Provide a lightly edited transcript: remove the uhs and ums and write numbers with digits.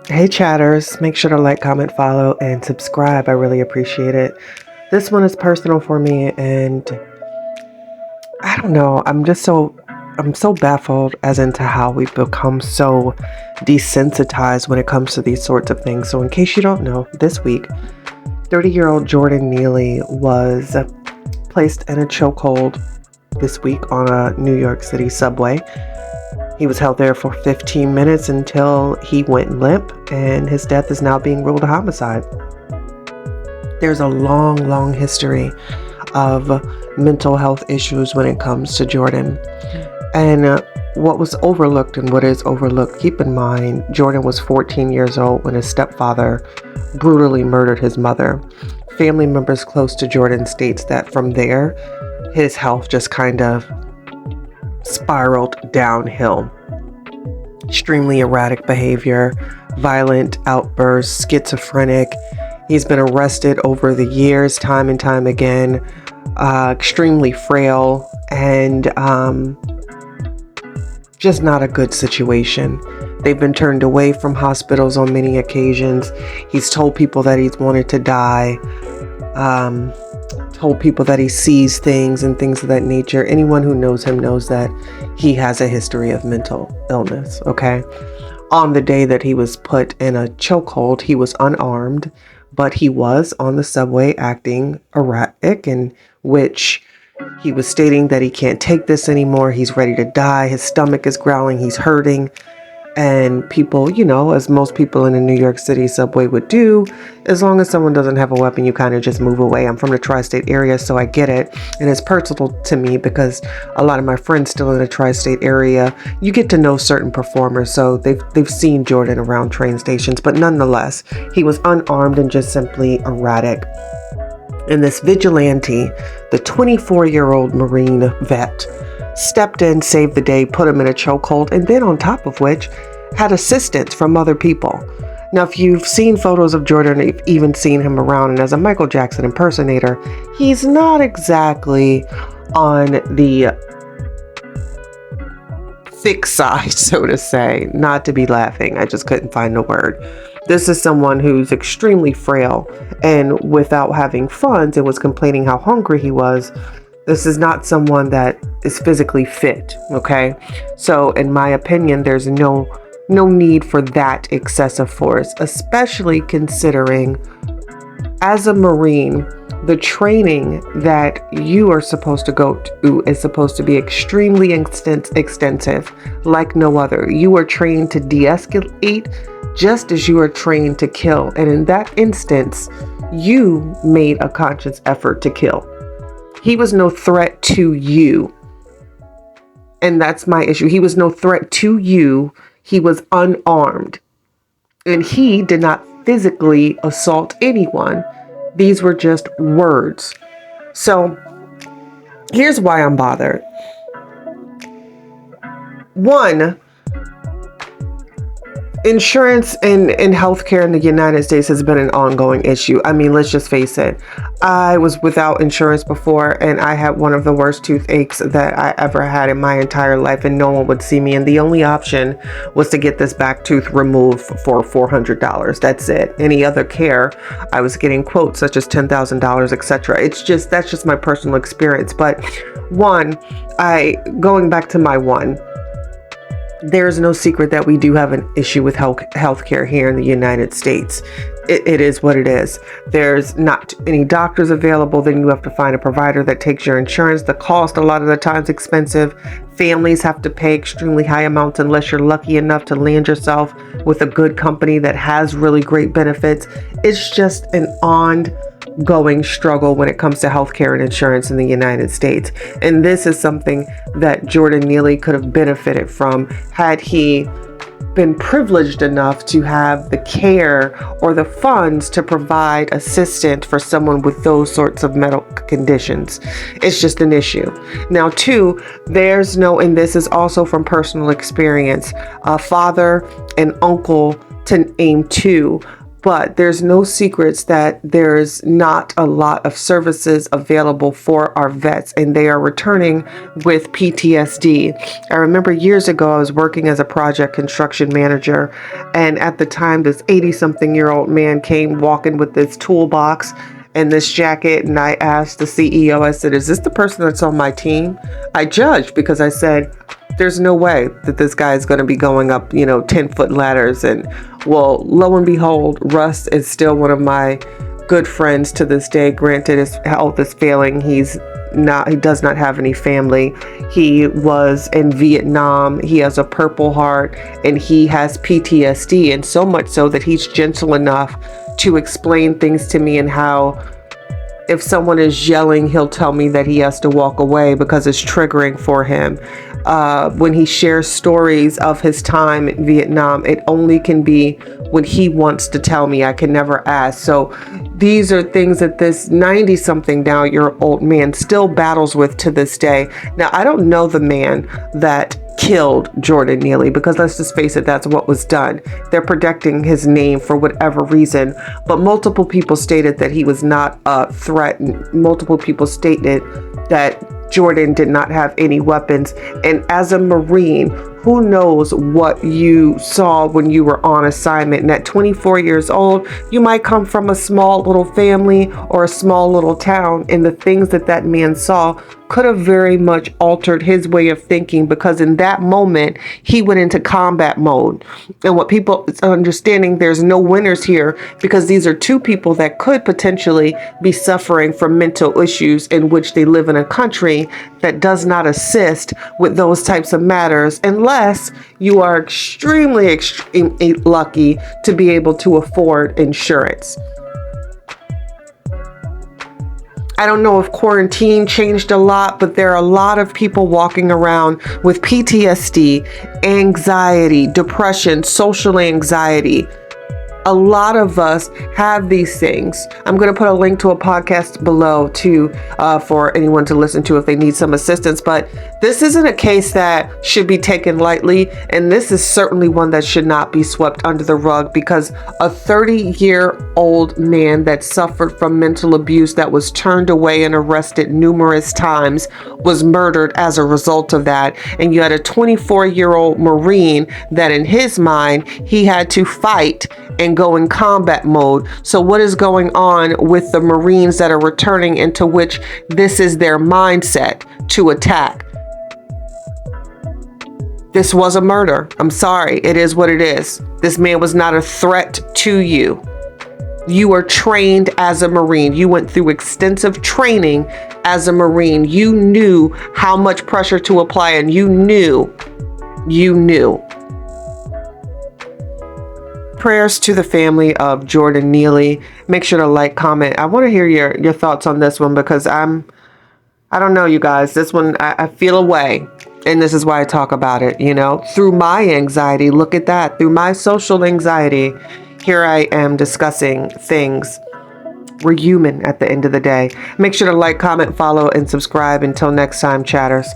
Hey chatters, make sure to like, comment, follow, and subscribe. I really appreciate it. This one is personal for me, and I don't know, I'm so baffled as into how we've become so desensitized when it comes to these sorts of things. So in case you don't know, this week, 30-year-old Jordan Neely was placed in a chokehold this week on a New York City subway. He was held there for 15 minutes until he went limp, and his death is now being ruled a homicide. There's a long history of mental health issues when it comes to Jordan. And what was overlooked and what is overlooked, keep in mind, Jordan was 14 years old when his stepfather brutally murdered his mother. Family members close to Jordan states that from there, his health just kind of spiraled downhill. Extremely erratic behavior, violent outbursts, schizophrenic. He's been arrested over the years, time and time again. Extremely frail and just not a good situation. They've been turned away from hospitals on many occasions. He's told people that he's wanted to die. Told people that he sees things and things of that nature. Anyone who knows him knows that he has a history of mental illness, okay? On the day that he was put in a chokehold, he was unarmed, but he was on the subway acting erratic, in which he was stating that he can't take this anymore. He's ready to die. His stomach is growling. He's hurting. And people, as most people in a New York City subway would do, as long as someone doesn't have a weapon, you kind of just move away. I'm from the tri-state area, so I get it. And it's personal to me because a lot of my friends still in the tri-state area, you get to know certain performers. So they've seen Jordan around train stations, but nonetheless, he was unarmed and just simply erratic. And this vigilante, the 24-year-old Marine vet, stepped in, saved the day, put him in a chokehold, and then on top of which, had assistance from other people. Now, if you've seen photos of Jordan, you've even seen him around, and as a Michael Jackson impersonator, he's not exactly on the thick side, so to say. Not to be laughing, I just couldn't find the word. This is someone who's extremely frail, and without having funds and was complaining how hungry he was. This is not someone that is physically fit, okay? So in my opinion, there's no need for that excessive force, especially considering as a Marine, the training that you are supposed to go to is supposed to be extremely extensive, like no other. You are trained to de-escalate just as you are trained to kill. And in that instance, you made a conscious effort to kill. He was no threat to you. And that's my issue. He was no threat to you. He was unarmed. And he did not physically assault anyone. These were just words. So here's why I'm bothered. One, insurance and healthcare in the United States has been an ongoing issue. I mean, let's just face it. I was without insurance before, and I had one of the worst toothaches that I ever had in my entire life, and no one would see me. And the only option was to get this back tooth removed for $400. That's it. Any other care, I was getting quotes such as $10,000, etc. That's just my personal experience. But going back to my one, there is no secret that we do have an issue with healthcare here in the United States. It is what it is. There's not any doctors available. Then you have to find a provider that takes your insurance. The cost a lot of the times expensive. Families have to pay extremely high amounts unless you're lucky enough to land yourself with a good company that has really great benefits. It's just an ongoing struggle when it comes to healthcare and insurance in the United States. And this is something that Jordan Neely could have benefited from had he been privileged enough to have the care or the funds to provide assistance for someone with those sorts of medical conditions. It's just an issue. Now, two, and this is also from personal experience, a father and uncle to name two but there's no secrets that there's not a lot of services available for our vets, and they are returning with PTSD. I remember years ago, I was working as a project construction manager, and at the time, this 80-something-year-old man came walking with this toolbox and this jacket, and I asked the CEO, I said, is this the person that's on my team? I judged because I said, there's no way that this guy is going to be going up, 10-foot ladders. And well, lo and behold, Russ is still one of my good friends to this day. Granted, his health is failing. He does not have any family. He was in Vietnam. He has a Purple Heart, and he has PTSD, and so much so that he's gentle enough to explain things to me, and how if someone is yelling, he'll tell me that he has to walk away because it's triggering for him. When he shares stories of his time in Vietnam, it only can be when he wants to tell me. I can never ask. So these are things that this 90-something now year old man still battles with to this day. Now, I don't know the man that killed Jordan Neely, because let's just face it, that's what was done. They're protecting his name for whatever reason, but multiple people stated that he was not a threat. Multiple people stated that Jordan did not have any weapons. And as a Marine, who knows what you saw when you were on assignment? And at 24 years old, you might come from a small little family or a small little town, and the things that that man saw could have very much altered his way of thinking, because in that moment, he went into combat mode. And what people are understanding, there's no winners here, because these are two people that could potentially be suffering from mental issues, in which they live in a country that does not assist with those types of matters, unless you are extremely lucky to be able to afford insurance. I don't know if quarantine changed a lot, but there are a lot of people walking around with PTSD, anxiety, depression, social anxiety. A lot of us have these things. I'm going to put a link to a podcast below for anyone to listen to if they need some assistance. But this isn't a case that should be taken lightly. And this is certainly one that should not be swept under the rug, because a 30-year-old man that suffered from mental abuse, that was turned away and arrested numerous times, was murdered as a result of that. And you had a 24-year-old Marine that in his mind, he had to fight and go in combat mode. So what is going on with the Marines that are returning, into which this is their mindset to attack? This was a murder. I'm sorry. It is what it is. This man was not a threat to you. You are trained as a Marine. You went through extensive training as a Marine. You knew how much pressure to apply, and you knew. Prayers to the family of Jordan Neely. Make sure to like, comment. I want to hear your thoughts on this one, because I don't know, you guys. This one, I feel a way. And this is why I talk about it, through my anxiety. Look at that. Through my social anxiety, here I am discussing things. We're human at the end of the day. Make sure to like, comment, follow, and subscribe. Until next time, chatters.